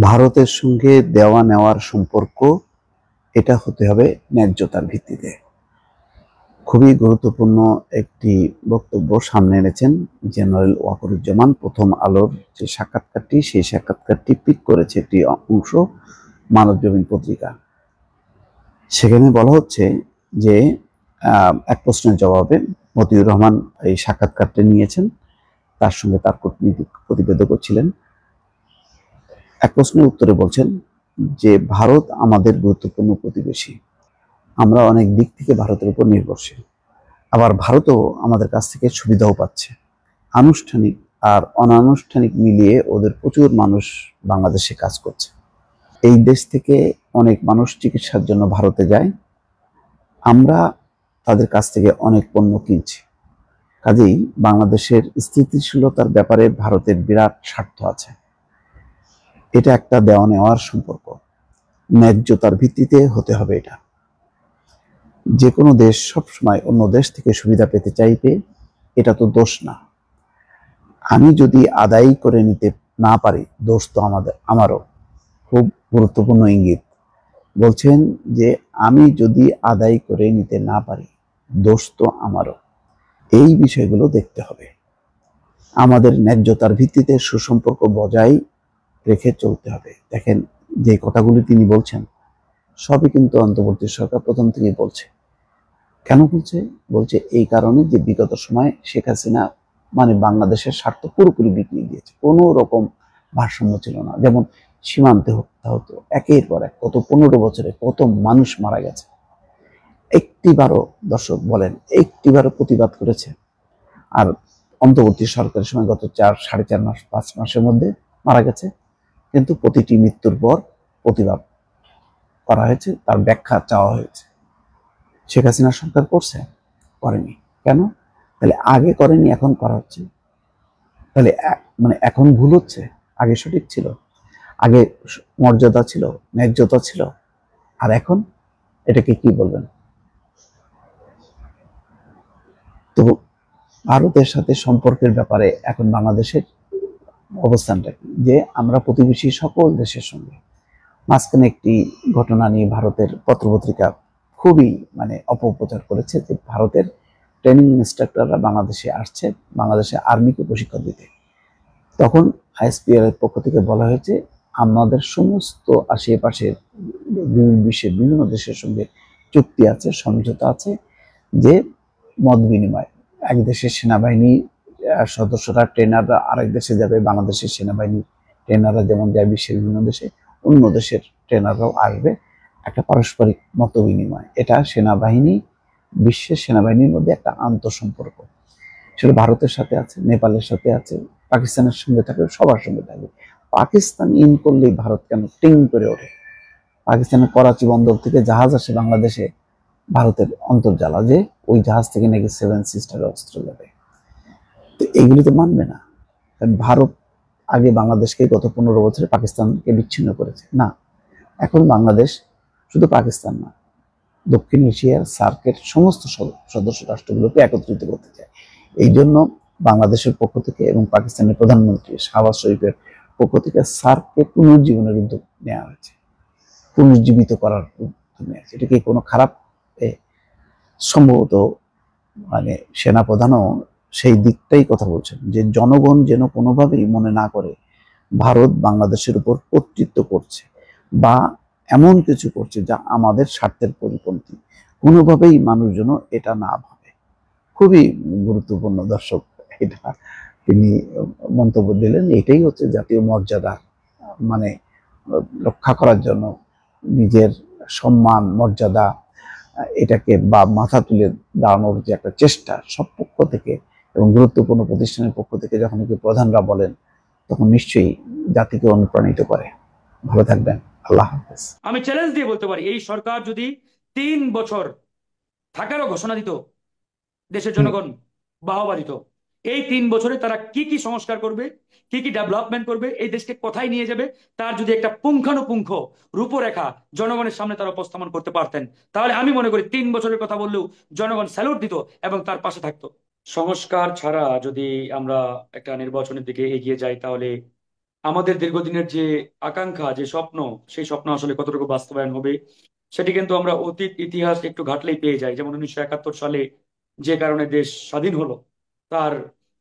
ভারতের সঙ্গে দেওয়া নেওয়ার সম্পর্ক এটা হতে হবে ন্যায্যতার ভিত্তিতে। খুবই গুরুত্বপূর্ণ একটি বক্তব্য সামনে এনেছেন জেনারেল ওয়াকরুজ্জামান। প্রথম আলোর যে সাক্ষাৎকারটি, সেই সাক্ষাৎকারটি পিক করেছে একটি অংশ মানবজমিন পত্রিকা। সেখানে বলা হচ্ছে যে এক প্রশ্নের জবাবে মতিউর রহমান এই সাক্ষাৎকারটি নিয়েছেন, তার সঙ্গে তার কূটনীতিক প্রতিবেদকও ছিলেন। এক প্রশ্নের উত্তরে বলছেন যে ভারত আমাদের গুরুত্বপূর্ণ প্রতিবেশী, আমরা অনেক দিক থেকে ভারতের উপর নির্ভরশীল, আবার ভারতও আমাদের কাছ থেকে সুবিধাও পাচ্ছে। আনুষ্ঠানিক আর অনানুষ্ঠানিক মিলিয়ে ওদের প্রচুর মানুষ বাংলাদেশে কাজ করছে। এই দেশ থেকে অনেক মানুষ চিকিৎসার জন্য ভারতে যায়, আমরা তাদের কাছ থেকে অনেক পণ্য কিনছি। কাজেই বাংলাদেশের স্থিতিশীলতার ব্যাপারে ভারতের বিরাট স্বার্থ আছে। এটা একটা দেওয়া নেওয়ার সম্পর্ক, ন্যায্যতার ভিত্তিতে হতে হবে। এটা যে কোনো দেশ সবসময় অন্য দেশ থেকে সুবিধা পেতে চাইবে, এটা তো দোষ না। আমি যদি আদায় করে নিতে না পারি, দোষ তো আমারও। খুব গুরুত্বপূর্ণ ইঙ্গিত। বলছেন যে আমি যদি আদায় করে নিতে না পারি, দোষ তো আমারও। এই বিষয়গুলো দেখতে হবে। আমাদের ন্যায্যতার ভিত্তিতে সুসম্পর্ক বজায় রেখে চলতে হবে। দেখেন, যে কথাগুলি তিনি বলছেন সবই কিন্তু অন্তর্বর্তী সরকার প্রথম থেকেই বলছে। কেন বলছে? বলছে এই কারণে যে বিগত সময়ে শেখ হাসিনা বাংলাদেশের স্বার্থ পুরোপুরি বিকিয়ে দিয়েছে। কোনো রকম ভারসাম্য ছিল না। যেমন সীমান্তে হত্যা হতো একের পর এক, কত 15 বছরে কত মানুষ মারা গেছে। একটিবারও, দর্শক বলেন, একটিবারও প্রতিবাদ করেছে? আর অন্তর্বর্তী সরকারের সময় গত 4-4.5 মাস 5 মাসের মধ্যে মারা গেছে, কিন্তু প্রতিটি মৃত্যুর পর প্রতিবাদ করা হয়েছে, তার ব্যাখ্যা চাওয়া হয়েছে। শেখ হাসিনা সরকার করছে? করেনি। কেন? তাহলে আগে করেনি, এখন করা হচ্ছে। তাহলে এখন ভুল হচ্ছে, আগে সঠিক ছিল, আগে মর্যাদা ছিল, ন্যায্যতা ছিল, আর এখন এটাকে কি বলবেন? তো ভারতের সাথে সম্পর্কের ব্যাপারে এখন বাংলাদেশের অবস্থানটা কি? যে আমরা প্রতিবেশী সকল দেশের সঙ্গে। মাঝখানে একটি ঘটনা নিয়ে ভারতের পত্রপত্রিকা খুবই অপপ্রচার করেছে যে ভারতের ট্রেনিং ইনস্ট্রাক্টররা বাংলাদেশে আসছে বাংলাদেশে আর্মিকে প্রশিক্ষণ দিতে। তখন আইএসপিআর এর পক্ষ থেকে বলা হয়েছে আমাদের সমস্ত আশেপাশের বিশ্বের বিভিন্ন দেশের সঙ্গে চুক্তি আছে, সমঝোতা আছে, যে মত বিনিময়, এক দেশের সেনাবাহিনী সদস্যরা ট্রেনাররা আরেক দেশে যাবে, বাংলাদেশের সেনাবাহিনী ট্রেনাররা যেমন যায় বিশ্বের বিভিন্ন দেশে, অন্য দেশের ট্রেনাররাও আসবে। একটা পারস্পরিক মত বিনিময়, এটা সেনাবাহিনী, বিশ্বের সেনাবাহিনীর মধ্যে একটা আন্তঃসম্পর্ক। সেটা ভারতের সাথে আছে, নেপালের সাথে আছে, পাকিস্তানের সঙ্গে থাকবে, সবার সঙ্গে থাকবে। পাকিস্তান ইন করলেই ভারত কেন টিং করে ওঠে? পাকিস্তানের করাচি বন্দর থেকে জাহাজ আসে বাংলাদেশে, ভারতের অন্তর্জালা যে ওই জাহাজ থেকে নাকি 7 সিস্টার অস্ত্র যাবে। তো এইগুলি তো মানবে না। ভারত আগে বাংলাদেশকে গত 15 বছরে পাকিস্তানকে বিচ্ছিন্ন করেছে না। এখন বাংলাদেশ শুধু পাকিস্তান না, দক্ষিণ এশিয়ার সার্কের সমস্ত সদস্য রাষ্ট্রগুলোকে একত্রিত করতে চায়। এই জন্য বাংলাদেশের পক্ষ থেকে এবং পাকিস্তানের প্রধানমন্ত্রী শাহবাজ শরীফের পক্ষ থেকে সার্ককে পুনর্জীবনের উদ্যোগ নেওয়া হয়েছে, পুনর্জীবিত করার উদ্যোগ নেওয়া হয়েছে। এটা কি কোনো খারাপ? সম্ভবত সেনাপ্রধানও সেই দিকটাই কথা বলছেন, যে জনগণ যেন কোনোভাবেই মনে না করে ভারত বাংলাদেশের উপর কর্তৃত্ব করছে বা এমন কিছু করছে যা আমাদের স্বার্থের পরিপন্থী। কোনোভাবেই মানুষ যেন এটা না ভাবে। খুবই গুরুত্বপূর্ণ, দর্শক, এটা তিনি মন্তব্য দিলেন। এটাই হচ্ছে জাতীয় মর্যাদা রক্ষা করার জন্য নিজের সম্মান মর্যাদা এটাকে বা মাথা তুলে দাঁড়ানোর যে একটা চেষ্টা সব পক্ষ থেকে এবং গুরুত্বপূর্ণ প্রতিষ্ঠানের পক্ষ থেকে যখন প্রধানরা বলেন, তখন নিশ্চয়ই জাতিকে অনুপ্রাণিত করে। ভালো থাকবেন। আল্লাহ হাফেজ। আমি চ্যালেঞ্জ দিয়ে বলতে পারি, এই সরকার যদি 3 বছর থাকারও ঘোষণা দিত, দেশের জনগণ বাহবা দিত। এই 3 বছরে তারা কি কি সংস্কার করবে, কি কি ডেভেলপমেন্ট করবে, এই দেশকে কোথায় নিয়ে যাবে, তার যদি একটা পুঙ্খানুপুঙ্খ রূপরেখা জনগণের সামনে তারা উপস্থাপন করতে পারতেন, তাহলে আমি মনে করি 3 বছরের কথা বললেও জনগণ স্যালুট দিত এবং তার পাশে থাকতো। সংস্কার ছাড়া যদি আমরা একটা নির্বাচনের দিকে এগিয়ে যাই, তাহলে আমাদের দীর্ঘদিনের যে আকাঙ্ক্ষা, যে স্বপ্ন, সেই স্বপ্ন আসলে কতটুকু বাস্তবায়ন হবে সেটি কিন্তু আমরা অতীত ইতিহাস একটু ঘাটলেই পেয়ে যাই। যেমন 1971 সালে যে কারণে দেশ স্বাধীন হলো, তার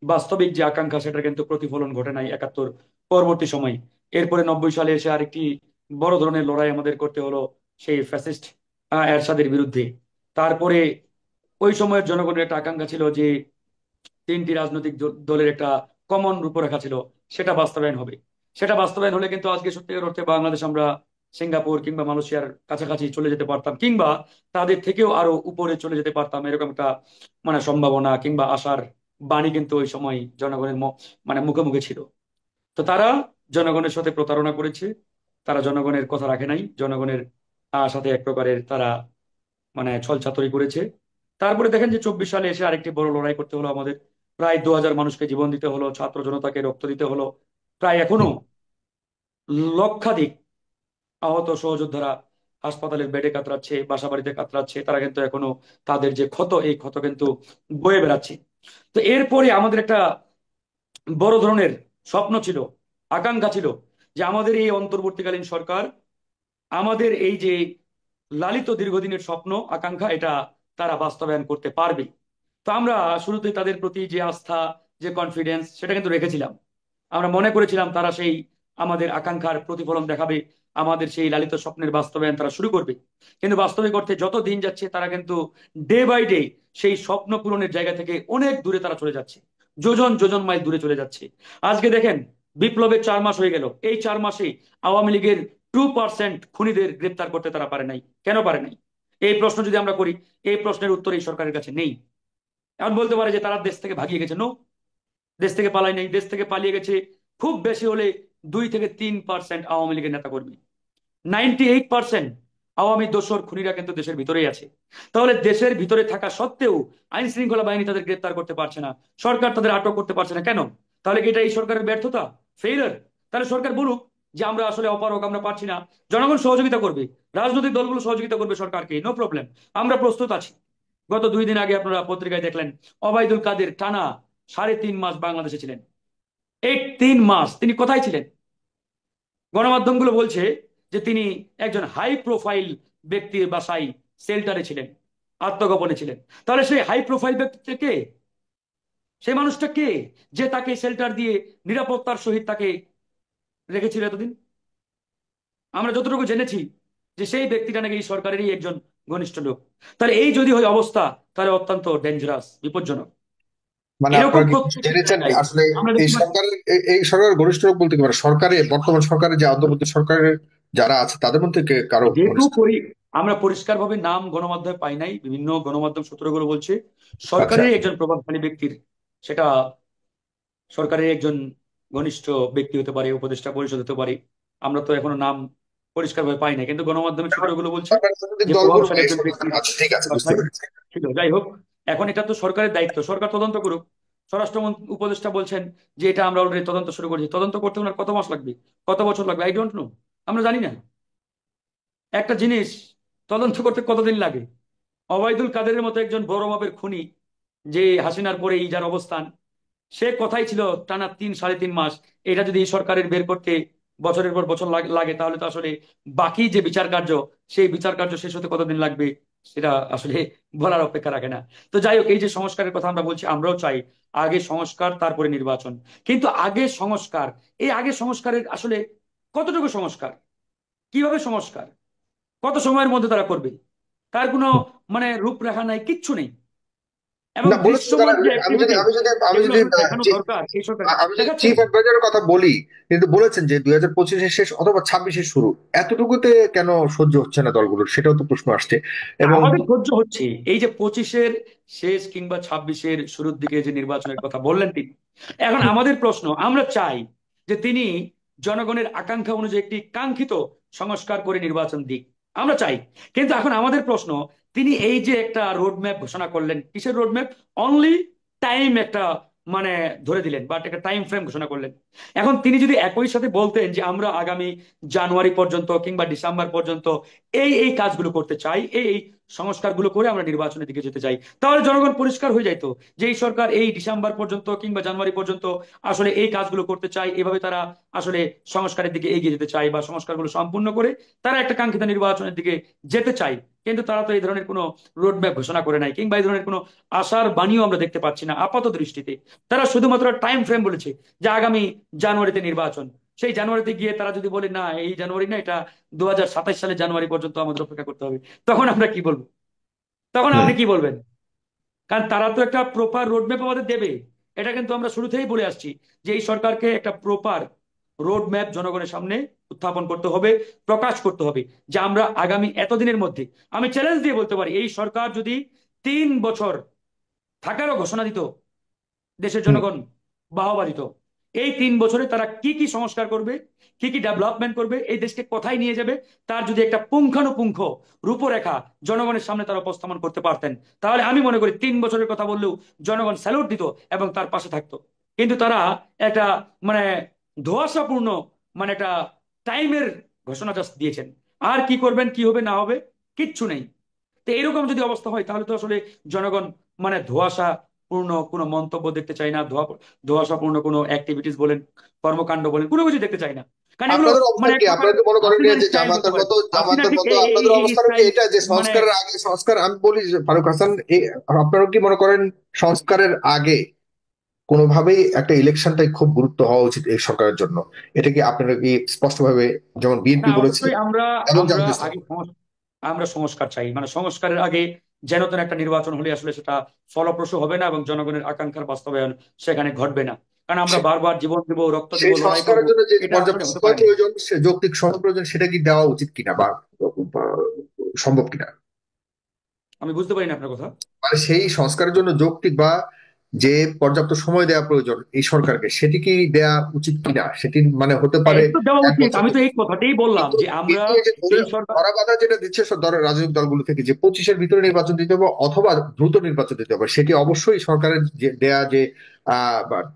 বাস্তবিক যে আকাঙ্ক্ষা সেটা কিন্তু প্রতিফলন ঘটে নাই 71 পরবর্তী সময়। এরপরে 90 সালে এসে আরেকটি বড় ধরনের লড়াই আমাদের করতে হলো সেই ফ্যাসিস্ট এরশাদের বিরুদ্ধে। তারপরে ওই সময়ের জনগণের একটা আকাঙ্ক্ষা ছিল যে তিনটি রাজনৈতিক দলের একটা কমন রূপরেখা ছিল, সেটা বাস্তবায়ন হবে। সেটা বাস্তবায়ন হলে কিন্তু আজকে সত্যিকার অর্থে বাংলাদেশ আমরা সিঙ্গাপুর কিংবা মালয়েশিয়ার কাছাকাছি চলে যেতে পারতাম, কিংবা তাদের থেকেও আরো উপরে চলে যেতে পারতাম, এরকম একটা মানে সম্ভাবনা কিংবা আশার বাণী কিন্তু ওই সময় জনগণের মানে মুখে মুখে ছিল। তো তারা জনগণের সাথে প্রতারণা করেছে, তারা জনগণের কথা রাখে নাই, জনগণের সাথে এক প্রকারের তারা মানে ছলচাতুরি করেছে। তারপরে দেখেন যে 24 সালে এসে আরেকটি বড় লড়াই করতে হলো আমাদের। প্রায় 2000 মানুষকে জীবন দিতে হলো, ছাত্র জনতাকে রক্ত দিতে হলো। প্রায় এখনো লক্ষাধিক আহত সহযোদ্ধারা হাসপাতালের বেডে কাতরাচ্ছে, বাসা বাড়িতে কাতরাচ্ছে, তারা কিন্তু এখনো তাদের যে ক্ষত, এই ক্ষত কিন্তু বয়ে বেড়াচ্ছে। তো এরপরে আমাদের একটা বড় ধরনের স্বপ্ন ছিল, আকাঙ্ক্ষা ছিল, যে আমাদের এই অন্তর্বর্তীকালীন সরকার আমাদের এই যে লালিত দীর্ঘদিনের স্বপ্ন আকাঙ্ক্ষা এটা তারা বাস্তবায়ন করতে পারবে। তো আমরা শুরুতে তাদের প্রতি যে আস্থা, যে কনফিডেন্স, সেটা কিন্তু রেখেছিলাম। আমরা মনে করেছিলাম তারা সেই আমাদের আকাঙ্ক্ষার প্রতিফলন দেখাবে, আমাদের সেই লালিত স্বপ্নের বাস্তবায়ন তারা শুরু করবে। কিন্তু বাস্তবিক অর্থে যত দিন যাচ্ছে তারা কিন্তু ডে বাই ডে সেই স্বপ্ন পূরণের জায়গা থেকে অনেক দূরে তারা চলে যাচ্ছে, যোজন যোজন মাইল দূরে চলে যাচ্ছে। আজকে দেখেন, বিপ্লবের 4 মাস হয়ে গেল, এই 4 মাসে আওয়ামী লীগের 2% খুনিদের গ্রেপ্তার করতে তারা পারে নাই। কেন পারে নাই? এই প্রশ্ন যদি আমরা করি, এই প্রশ্নের উত্তর এই সরকারের কাছে নেই। এখন বলতে পারে যে তারা দেশ থেকে ভাগিয়ে গেছে। নো, দেশ থেকে পালায় নাই, দেশ থেকে পালিয়ে গেছে খুব বেশি হলে 2 থেকে 3% আওয়ামী লীগের নেতা কর্মী। 98% আওয়ামী দোসর খুনিরা কিন্তু দেশের ভিতরেই আছে। তাহলে দেশের ভিতরে থাকা সত্ত্বেও আইন শৃঙ্খলা বাহিনী তাদের গ্রেপ্তার করতে পারছে না, সরকার তাদের আটক করতে পারছে না, কেন? তাহলে কি এটা এই সরকারের ব্যর্থতা, ফেইলার? তাহলে সরকার বলুক যে আমরা আসলে অপারগ, আমরা পারছি না। জনগণ সহযোগিতা করবে, রাজনৈতিক দলগুলো সহযোগিতা করবে সরকারকে, নো প্রবলেম, আমরা প্রস্তুত আছি। গত 2 দিন আগে আপনারা পত্রিকায় দেখলেন ওবায়দুল কাদের টানা 3.5 মাস বাংলাদেশে ছিলেন। এই 3 মাস তিনি কোথায় ছিলেন? গণমাধ্যমগুলো বলছে যে তিনি একজন হাই প্রোফাইল ব্যক্তির বাসায় শেল্টারে ছিলেন, আত্মগোপনে ছিলেন। তাহলে সেই হাই প্রোফাইল ব্যক্তিটা কে? সেই মানুষটা কে যে তাকে শেল্টার দিয়ে নিরাপত্তার সহিত তাকে রেখেছিল এতদিন? আমরা যতটুকু জেনেছি যে সেই ব্যক্তিটা নাকি এই সরকারেরই একজন ঘনিষ্ঠ লোক। তাহলে এই যদি হয় অবস্থা, তাহলে অত্যন্ত ডেঞ্জারাস, বিপজ্জনক। মানে এরকম আপনারা কি কিছু প্রত্যেকটি জেনেছেন জায়গায় আসলে আমরা এই দেখতে পাচ্ছি। সরকারের এই সরকারের ঘনিষ্ঠ লোক বলতে কি মানে সরকারে বর্তমান সরকারের যে অন্তর্বর্তী সরকারের যারা আছে তাদের মধ্যে কারো যেহেতু ঘনিষ্ঠ? আমরা পরিষ্কার ভাবে নাম গণমাধ্যমে পাই নাই, বিভিন্ন গণমাধ্যম সূত্রগুলো বলছে আচ্ছা, সরকারের একজন প্রভাবশালী ব্যক্তির, সেটা সরকারের একজন ঘনিষ্ঠ ব্যক্তি হতে পারে, উপদেষ্টা পরিষদ হতে পারে। আমরা তো এখনো নাম পরিষ্কারভাবে পাই না, কিন্তু গণমাধ্যমের সূত্রগুলো বলছে সরকারের রাজনৈতিক যে দলগুলো প্রভাবশালী এই একজন সরকার ব্যক্তির আচ্ছা ঠিক আছে, বুঝতে বাসায় পেরেছি। ছিল। যাই হোক, এখন এটা তো সরকারের দায়িত্ব, সরকার তদন্ত করুক। স্বরাষ্ট্র উপদেষ্টা বলছেন যে এটা আমরা অলরেডি তদন্ত শুরু করেছি। তদন্ত করতে ওনার কত মাস লাগবে, কত বছর লাগবে, আই ডোন্ট নো, আমরা জানি না। একটা জিনিস তদন্ত করতে কতদিন লাগে? অবায়দুল কাদেরের মতো একজন বড় মাপের খুনি, যে হাসিনার পরে এই যার অবস্থান, সে কথাই ছিল টানা 3 সাড়ে 3 মাস। এটা যদি এই সরকারের বের করতে বছরের পর বছর লাগে, তাহলে তো আসলে বাকি যে বিচার কার্য, সেই বিচার কার্য শেষ হতে কতদিন লাগবে সেটা আসলে বলার অপেক্ষা রাখে না। তো যাই হোক, এই যে সংস্কারের কথা আমরা বলছি, আমরাও চাই আগে সংস্কার তারপরে নির্বাচন। কিন্তু আগে সংস্কার, এই আগে সংস্কারের আসলে কতটুকু সংস্কার, কিভাবে সংস্কার, কত সময়ের মধ্যে তারা করবে, তার কোনো মানে রূপরেখা নাই, কিচ্ছু নেই। এবং না বলেছেন তারা। দৃশ্যমান যে আমি যদি অ্যাক্টিভিটি, আমি যদি আমি এগুলো যদি আসলে দেখানো দরকার এই সরকার, আমি যদি দেখাচ্ছে চিফ না। অ্যাডভাইজারের কথা বলি, কিন্তু বলেছেন যে 2025-এর শেষ অথবা 26-এর শুরু, এতটুকুতে কেন সহ্য হচ্ছে না দলগুলোর, সেটাও তো প্রশ্ন আসছে। এবং আমাদের সহ্য হচ্ছে এই যে 25-এর শেষ কিংবা 26-এর শুরুর দিকে যে নির্বাচনের কথা বললেন তিনি। এখন আমাদের প্রশ্ন, আমরা চাই যে তিনি জনগণের আকাঙ্ক্ষা অনুযায়ী একটি কাঙ্ক্ষিত সংস্কার করে নির্বাচন দিক, আমরা চাই। কিন্তু এখন আমাদের প্রশ্ন, তিনি এই যে একটা রোড ম্যাপ ঘোষণা করলেন, কিসের রোড ম্যাপ? অনলি টাইম একটা মানে ধরে দিলেন, বাট একটা টাইম ফ্রেম ঘোষণা করলেন। এখন তিনি যদি একই সাথে বলতেন যে আমরা আগামী জানুয়ারি পর্যন্ত কিংবা ডিসেম্বর পর্যন্ত এই এই কাজগুলো করতে চাই, এই এই সংস্কারগুলো করে আমরা নির্বাচনের দিকে যেতে চাই, তাহলে জনগণ পরিষ্কার হয়ে যাইতো যে এই সরকার এই ডিসেম্বর পর্যন্ত কিংবা জানুয়ারি পর্যন্ত আসলে এই কাজগুলো করতে চায়, এভাবে তারা আসলে সংস্কারের দিকে এগিয়ে যেতে চায় বা সংস্কারগুলো সম্পূর্ণ করে তারা একটা কাঙ্ক্ষিত নির্বাচনের দিকে যেতে চায়। কিন্তু তারা তো এই ধরনের কোনো রোড ম্যাপ ঘোষণা করে নাই, কিংবা এই ধরনের কোনো আশার বাণীও আমরা দেখতে পাচ্ছি না আপাত দৃষ্টিতে। তারা শুধুমাত্র টাইম ফ্রেম বলেছে যে আগামী জানুয়ারিতে নির্বাচন। সেই জানুয়ারিতে গিয়ে তারা যদি বলে না এই জানুয়ারি না, এটা 2027 সালের জানুয়ারি পর্যন্ত আমাদের অপেক্ষা করতে হবে, তখন আমরা কি বলবো? তখন হুম। আপনি কি বলবেন? কারণ তারা তো একটা প্রপার রোডম্যাপ আমাদের দেবে। এটা কিন্তু আমরা শুরু থেকেই বলে আসছি যে এই সরকারকে একটা প্রপার রোডম্যাপ জনগণের সামনে উত্থাপন করতে হবে, প্রকাশ করতে হবে যে আমরা আগামী এতদিনের মধ্যে, আমি চ্যালেঞ্জ দিয়ে বলতে পারি, এই সরকার যদি 3 বছর থাকারও ঘোষণা দিত, দেশের হুম। জনগণ বাহবা দিত। এই 3 বছরে তারা কি কি সংস্কার করবে, কি কি ডেভেলপমেন্ট করবে, এই দেশকে কোথায় নিয়ে যাবে, তার যদি একটা পুঙ্খানুপুঙ্খ রূপরেখা জনগণের সামনে তারা উপস্থাপন করতে পারতেন, তাহলে আমি মনে করি 3 বছরের কথা বললেও জনগণ স্যালুট দিত এবং তার পাশে থাকতো। কিন্তু তারা একটা মানে ধোঁয়াশাপূর্ণ একটা টাইমের ঘোষণা জাস্ট দিয়েছেন। আর কি করবেন, কি হবে না হবে, কিচ্ছু নেই। তো এরকম যদি অবস্থা হয় তাহলে তো আসলে জনগণ ধোঁয়াশা পূর্ণ কোনো মন্তব্য দেখতে চায় না, ধোঁয়াশাপূর্ণ কোনো অ্যাক্টিভিটিস বলেন, কর্মকাণ্ড বলেন, কোনো কিছু দেখতে চায় না। কারণ এগুলো আপনাদের অবস্থা এক কি? প্রকার আপনারা কি মনে করেন হাসিনার যে স্টাইল বলতে পারেন। হাসিনা জামাতের ঠিক মতো আপনাদের এই অবস্থাটা কি স্টাইল এটা যে মানে সংস্কারের আগে সংস্কার, আমি বলি যে ফারুক হাসান, আপনারা কি মনে করেন সংস্কারের আগে কোনোভাবেই একটা ইলেকশনটাই খুব গুরুত্ব হওয়া উচিত এই সরকারের জন্য? এটা কি আপনারা কি স্পষ্টভাবে, যেমন না, বিএনপি বলেছে অবশ্যই আমরা এবং আমরা জামাত ইসলাম? আগে আমরা সংস্কার চাই। সংস্কারের আগে যেন তেন একটা নির্বাচন হলে আসলে সেটা ফলপ্রসূ হবে না এবং জনগণের আকাঙ্ক্ষার বাস্তবায়ন সেখানে ঘটবে না। কারণ আমরা সে- বারবার জীবন দিব, রক্ত দিব, সেই লড়াই করব, সংস্কারের জন্য যে এটা আসলে পর্যাপ্ত হতে সময় পারে না। প্রয়োজন, সে যৌক্তিক সময় প্রয়োজন, সেটা কি দেওয়া উচিত কিনা বা সম্ভব কিনা? আমি বুঝতে পারি না আপনার কথা। মানে সেই সংস্কারের জন্য যৌক্তিক বা যে পর্যাপ্ত সময় দেওয়া প্রয়োজন এই সরকারকে, সেটি কি দেয়া উচিত কিনা, সেটি মানে হতে হ্যাঁ, পারে এটা তো দেওয়া 1 উচিত, বছর। আমি তো এই কথাটাই বললাম কিন্তু যে আমরা কিন্তু এই যে এই সরকার। ধরা বাধা যেটা দিচ্ছে সব রাজনৈতিক দলগুলো থেকে, যে 25-এর ভিতরে নির্বাচন দিতে হবে অথবা দ্রুত নির্বাচন দিতে হবে, সেটি অবশ্যই সরকারের যে দেয়া যে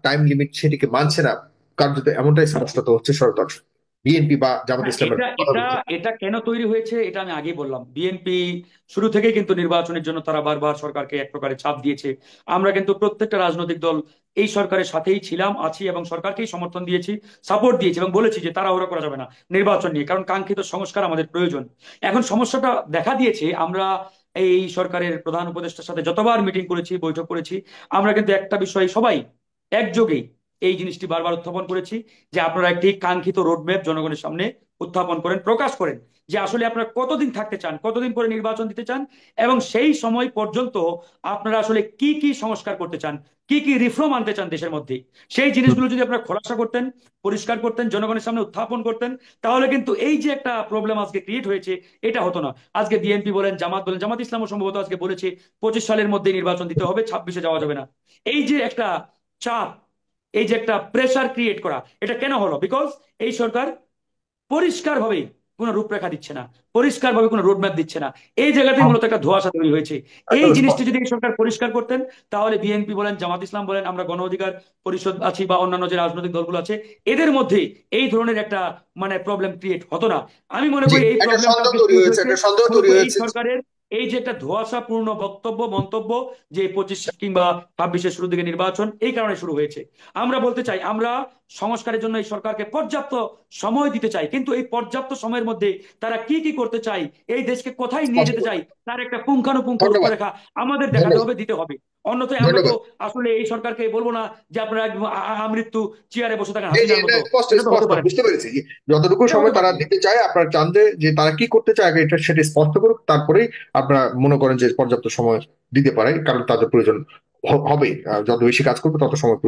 টাইম লিমিট সেটিকে মানছে না। কার্যত এমনটাই স্পষ্টত হচ্ছে সরকার, বিএনপি বা জামাত না, ইসলামের এটা কথা এটা বলতে। এটা কেন তৈরি হয়েছে এটা আমি আগেই বললাম। বিএনপি শুরু থেকেই কিন্তু নির্বাচনের জন্য তারা বারবার সরকারকে এক প্রকারে চাপ দিয়েছে। আমরা কিন্তু প্রত্যেকটা রাজনৈতিক দল এই সরকারের সাথেই ছিলাম, আছি এবং সরকারকেই সমর্থন দিয়েছি, সাপোর্ট দিয়েছি এবং বলেছি যে তাড়াহুড়ো করা যাবে না নির্বাচন নিয়ে, কারণ কাঙ্ক্ষিত সংস্কার আমাদের প্রয়োজন। এখন সমস্যাটা দেখা দিয়েছে, আমরা এই সরকারের প্রধান উপদেষ্টার সাথে যতবার মিটিং করেছি, বৈঠক করেছি, আমরা কিন্তু একটা বিষয় সবাই একযোগেই এই জিনিসটি বারবার উত্থাপন করেছি যে আপনারা একটি কাঙ্ক্ষিত রোডম্যাপ জনগণের সামনে উত্থাপন করেন, প্রকাশ করেন যে আসলে আপনারা কতদিন থাকতে চান, কতদিন পরে নির্বাচন দিতে চান, এবং সেই সময় পর্যন্ত আপনারা আসলে কি কি সংস্কার করতে চান, কি কি রিফর্ম আনতে চান দেশের মধ্যে। সেই জিনিসগুলো যদি আপনারা খোলাসা করতেন, পরিষ্কার করতেন, জনগণের সামনে উত্থাপন করতেন, তাহলে কিন্তু এই যে একটা প্রবলেম আজকে ক্রিয়েট হয়েছে এটা হতো না। আজকে বিএনপি বলেন, জামাত বলেন, জামাত ইসলামও সম্ভবত আজকে বলেছে 25 সালের মধ্যে নির্বাচন দিতে হবে, 26-এ যাওয়া যাবে না। এই যে একটা চাপ, এই যে একটা প্রেসার ক্রিয়েট করা, এটা কেন হলো? বিকজ এই সরকার পরিষ্কারভাবে কোনো রূপরেখা দিচ্ছে না, পরিষ্কারভাবে কোনো রোডম্যাপ দিচ্ছে না। এই জায়গাতেই মূলত একটা ধোঁয়াশা তৈরি হয়েছে। এই একদম জিনিসটি স্পষ্ট। যদি এই সরকার পরিষ্কার করতেন, তাহলে বিএনপি বলেন, জামাত ইসলাম বলেন, আমরা গণ অধিকার পরিষদ আছি বা অন্যান্য যে রাজনৈতিক দলগুলো আছে, এদের মধ্যে এই ধরনের একটা প্রবলেম ক্রিয়েট হতো না। আমি মনে জি, করি এই একটা প্রবলেমটা সন্দেহ তৈরি ক্রিয়েট হয়েছে, হয়েছে একটা সন্দেহ মূলত তৈরি এই হয়েছে। সরকারের এই যে একটা ধোঁয়াশাপূর্ণ বক্তব্য মন্তব্য, যে 25 কিংবা 26-এর শুরুর দিকে নির্বাচন, এই কারণে শুরু হয়েছে। আমরা বলতে চাই, আমরা সংস্কারের জন্য এই সরকারকে পর্যাপ্ত সময় দিতে চাই, কিন্তু এই পর্যাপ্ত সময়ের মধ্যে তারা কি কি করতে চাই, এই দেশকে কোথায় নিয়ে স্পষ্ট। যেতে চাই, তার একটা পুঙ্খানুপুঙ্খ ধন্যবাদ। রূপরেখা আমাদের দেখাতে ধন্যবাদ। হবে, দিতে হবে। অন্যথায় আমরা তো ধন্যবাদ। আসলে এই সরকারকে বলবো না যে আপনারা একদম আমৃত্যু চেয়ারে বসে থাকেন জি, জি, হাসিনার এটা মতো। স্পষ্ট এটা তো হতে স্পষ্ট পারে না, বুঝতে পেরেছি। যতটুকু এটা হতে সময় পারে তারা না। দিতে চায়, আপনারা চান যে তারা কি করতে চায় আগে এটা সেটা স্পষ্ট করুক, তারপরেই আপনারা মনে করেন যে পর্যাপ্ত সময় দিতে পারে, কারণ তাদের প্রয়োজন হবে। যত বেশি কাজ করবে তত সময় প্রয়োজন।